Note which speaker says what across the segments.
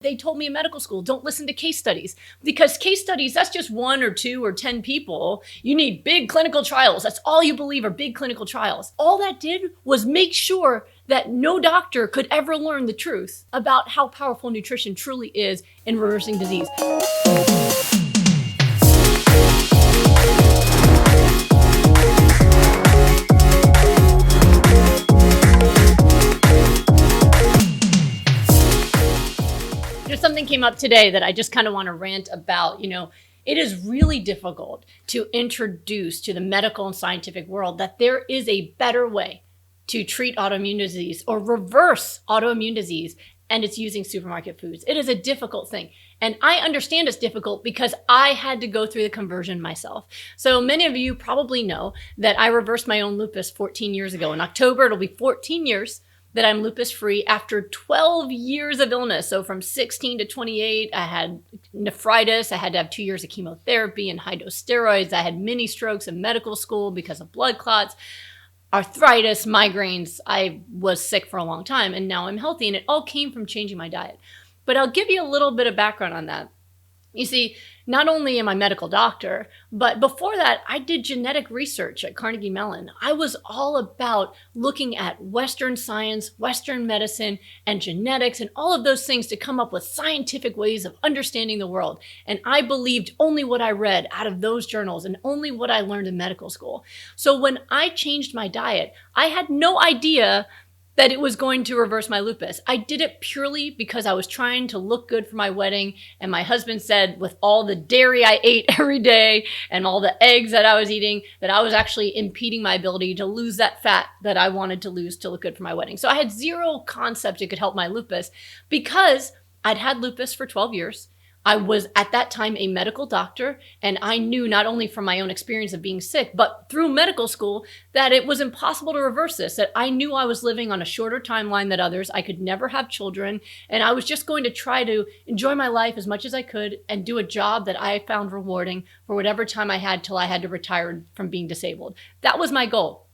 Speaker 1: They told me in medical school, don't listen to case studies, because case studies, that's just 1 or 2 or 10 people. You need big clinical trials. That's all you believe are big clinical trials. All that did was make sure that no doctor could ever learn the truth about how powerful nutrition truly is in reversing disease. Something came up today that I just kind of want to rant about. It is really difficult to introduce to the medical and scientific world that there is a better way to treat autoimmune disease or reverse autoimmune disease, and it's using supermarket foods. It is a difficult thing. And I understand it's difficult because I had to go through the conversion myself. So many of you probably know that I reversed my own lupus 14 years ago. In October, it'll be 14 years that I'm lupus free after 12 years of illness. So from 16 to 28, I had nephritis. I had to have 2 years of chemotherapy and high dose steroids. I had mini strokes in medical school because of blood clots, arthritis, migraines. I was sick for a long time, and now I'm healthy, and it all came from changing my diet. But I'll give you a little bit of background on that. You see, not only am I a medical doctor, but before that, I did genetic research at Carnegie Mellon. I was all about looking at Western science, Western medicine, and genetics, and all of those things to come up with scientific ways of understanding the world. And I believed only what I read out of those journals and only what I learned in medical school. So when I changed my diet, I had no idea that it was going to reverse my lupus. I did it purely because I was trying to look good for my wedding. And my husband said with all the dairy I ate every day and all the eggs that I was eating, that I was actually impeding my ability to lose that fat that I wanted to lose to look good for my wedding. So I had zero concept it could help my lupus because I'd had lupus for 12 years. I was at that time a medical doctor, and I knew not only from my own experience of being sick, but through medical school that it was impossible to reverse this, that I knew I was living on a shorter timeline than others. I could never have children, and I was just going to try to enjoy my life as much as I could and do a job that I found rewarding for whatever time I had till I had to retire from being disabled. That was my goal.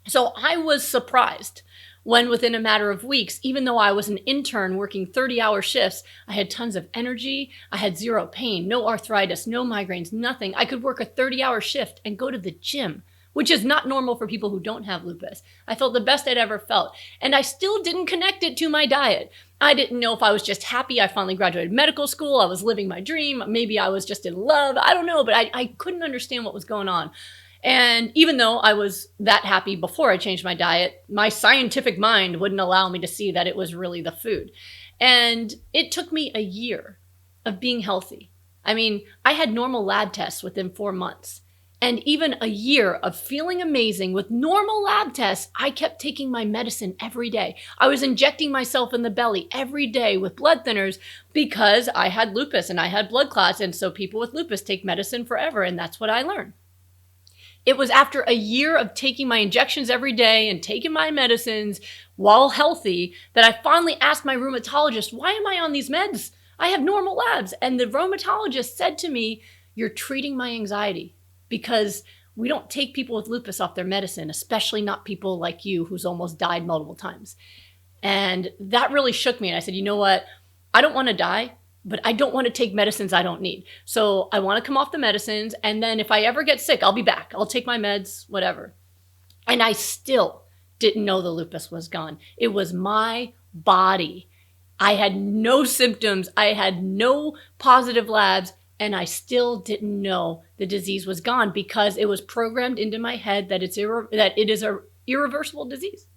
Speaker 1: So I was surprised when within a matter of weeks, even though I was an intern working 30-hour shifts, I had tons of energy, I had zero pain, no arthritis, no migraines, nothing. I could work a 30-hour shift and go to the gym, which is not normal for people who don't have lupus. I felt the best I'd ever felt. And I still didn't connect it to my diet. I didn't know if I was just happy I finally graduated medical school, I was living my dream, maybe I was just in love, I don't know, but I couldn't understand what was going on. And even though I was that happy before I changed my diet, my scientific mind wouldn't allow me to see that it was really the food. And it took me a year of being healthy. I mean, I had normal lab tests within 4 months. And even a year of feeling amazing with normal lab tests, I kept taking my medicine every day. I was injecting myself in the belly every day with blood thinners because I had lupus and I had blood clots. And so people with lupus take medicine forever. And that's what I learned. It was after a year of taking my injections every day and taking my medicines while healthy that I finally asked my rheumatologist, why am I on these meds? I have normal labs. And the rheumatologist said to me, you're treating my anxiety because we don't take people with lupus off their medicine, especially not people like you who's almost died multiple times. And that really shook me. And I said, you know what? I don't want to die, but I don't want to take medicines I don't need. So I want to come off the medicines. And then if I ever get sick, I'll be back. I'll take my meds, whatever. And I still didn't know the lupus was gone. It was my body. I had no symptoms. I had no positive labs. And I still didn't know the disease was gone because it was programmed into my head that it is an irreversible disease.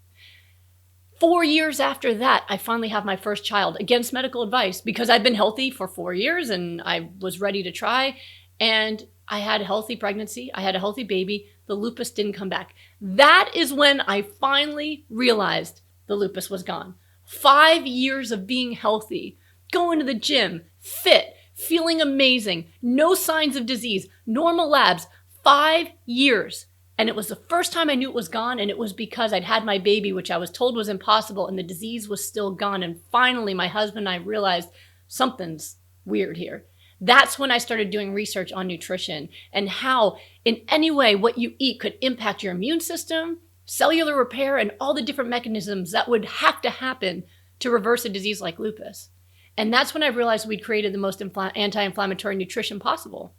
Speaker 1: 4 years after that, I finally have my first child against medical advice because I've been healthy for 4 years and I was ready to try. And I had a healthy pregnancy. I had a healthy baby. The lupus didn't come back. That is when I finally realized the lupus was gone. 5 years of being healthy, going to the gym, fit, feeling amazing, no signs of disease, normal labs, 5 years. And it was the first time I knew it was gone, and it was because I'd had my baby, which I was told was impossible, and the disease was still gone. And finally, my husband and I realized something's weird here. That's when I started doing research on nutrition and how, in any way, what you eat could impact your immune system, cellular repair, and all the different mechanisms that would have to happen to reverse a disease like lupus. And that's when I realized we'd created the most anti-inflammatory nutrition possible.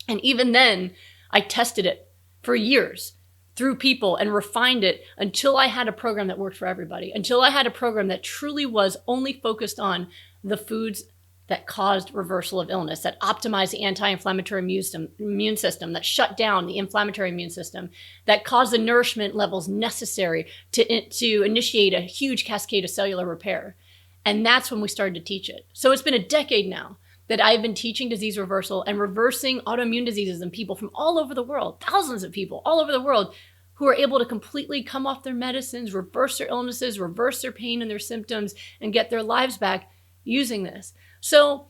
Speaker 1: And even then, I tested it for years through people and refined it until I had a program that worked for everybody, until I had a program that truly was only focused on the foods that caused reversal of illness, that optimized the anti-inflammatory immune system, that shut down the inflammatory immune system, that caused the nourishment levels necessary to initiate a huge cascade of cellular repair. And that's when we started to teach it. So it's been a decade now that I've been teaching disease reversal and reversing autoimmune diseases in people from all over the world, thousands of people all over the world who are able to completely come off their medicines, reverse their illnesses, reverse their pain and their symptoms, and get their lives back using this. So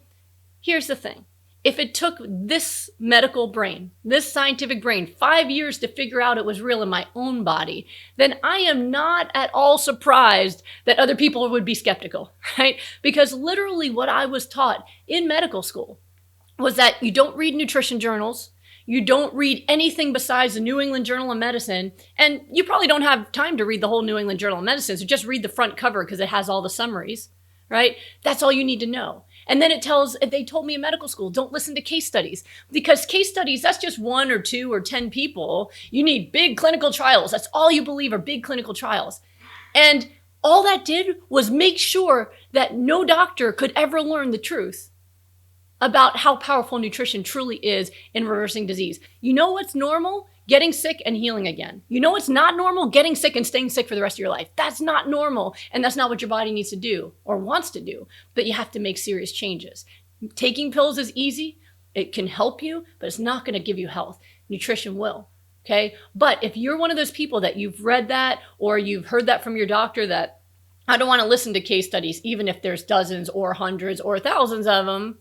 Speaker 1: here's the thing. If it took this medical brain, this scientific brain, 5 years to figure out it was real in my own body, then I am not at all surprised that other people would be skeptical, right? Because literally what I was taught in medical school was that you don't read nutrition journals, you don't read anything besides the New England Journal of Medicine, and you probably don't have time to read the whole New England Journal of Medicine, so just read the front cover because it has all the summaries, right? That's all you need to know. And then they told me in medical school, don't listen to case studies, because case studies, that's just 1 or 2 or 10 people. You need big clinical trials. That's all you believe are big clinical trials. And all that did was make sure that no doctor could ever learn the truth about how powerful nutrition truly is in reversing disease. You know what's normal? Getting sick and healing again. You know what's not normal? Getting sick and staying sick for the rest of your life. That's not normal. And that's not what your body needs to do or wants to do. But you have to make serious changes. Taking pills is easy. It can help you, but it's not going to give you health. Nutrition will. Okay. But if you're one of those people that you've read that or you've heard that from your doctor that I don't want to listen to case studies, even if there's dozens or hundreds or thousands of them,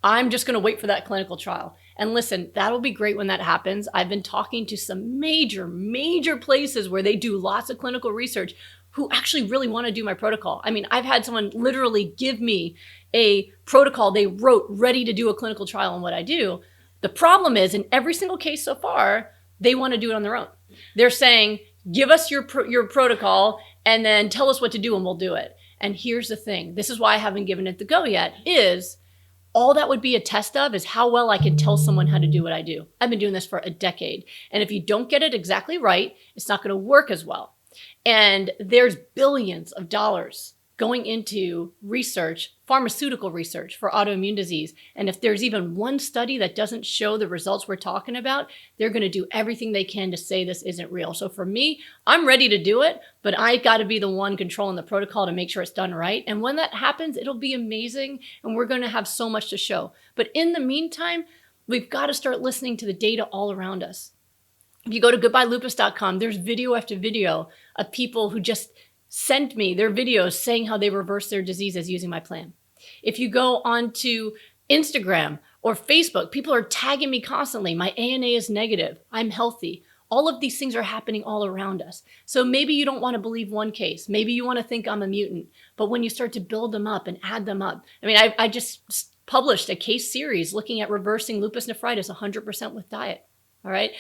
Speaker 1: I'm just going to wait for that clinical trial. And listen, that'll be great when that happens. I've been talking to some major places where they do lots of clinical research who actually really want to do my protocol. I mean, I've had someone literally give me a protocol they wrote ready to do a clinical trial on what I do. The problem is in every single case so far, they want to do it on their own. They're saying, give us your protocol and then tell us what to do and we'll do it. And here's the thing. This is why I haven't given it the go yet is all that would be a test of is how well I can tell someone how to do what I do. I've been doing this for a decade. And if you don't get it exactly right, it's not going to work as well. And there's billions of dollars going into research, pharmaceutical research for autoimmune disease. And if there's even one study that doesn't show the results we're talking about, they're going to do everything they can to say this isn't real. So for me, I'm ready to do it, but I got to be the one controlling the protocol to make sure it's done right. And when that happens, it'll be amazing. And we're going to have so much to show. But in the meantime, we've got to start listening to the data all around us. If you go to goodbyelupus.com, there's video after video of people who just sent me their videos saying how they reverse their diseases using my plan. If you go onto Instagram or Facebook, people are tagging me constantly. My ANA is negative. I'm healthy. All of these things are happening all around us. So maybe you don't want to believe one case. Maybe you want to think I'm a mutant. But when you start to build them up and add them up, I mean, I just published a case series looking at reversing lupus nephritis 100% with diet. All right.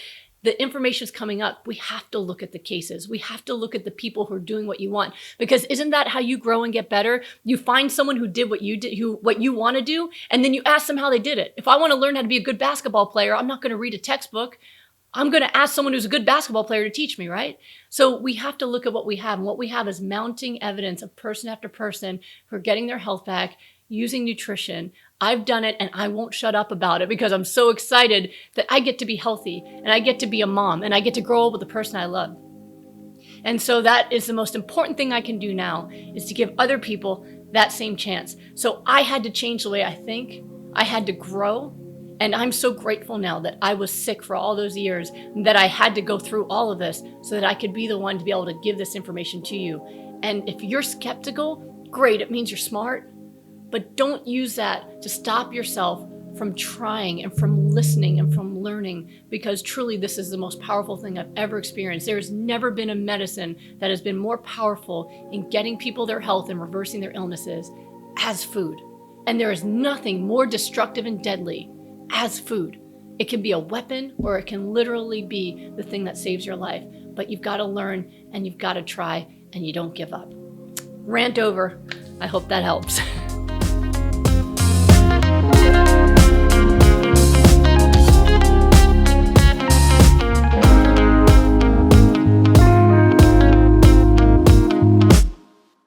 Speaker 1: The information is coming up. We have to look at the cases. We have to look at the people who are doing what you want, because isn't that how you grow and get better? You find someone who did what you did, what you want to do, and then you ask them how they did it. If I want to learn how to be a good basketball player, I'm not going to read a textbook. I'm going to ask someone who's a good basketball player to teach me, right? So we have to look at what we have, and what we have is mounting evidence of person after person who are getting their health back using nutrition. I've done it and I won't shut up about it because I'm so excited that I get to be healthy and I get to be a mom and I get to grow up with the person I love. And so that is the most important thing I can do now, is to give other people that same chance. So I had to change the way I think. I had to grow. And I'm so grateful now that I was sick for all those years, that I had to go through all of this so that I could be the one to be able to give this information to you. And if you're skeptical, great, it means you're smart. But don't use that to stop yourself from trying and from listening and from learning, because truly this is the most powerful thing I've ever experienced. There has never been a medicine that has been more powerful in getting people their health and reversing their illnesses as food. And there is nothing more destructive and deadly as food. It can be a weapon, or it can literally be the thing that saves your life. But you've got to learn and you've got to try, and you don't give up. Rant over. I hope that helps.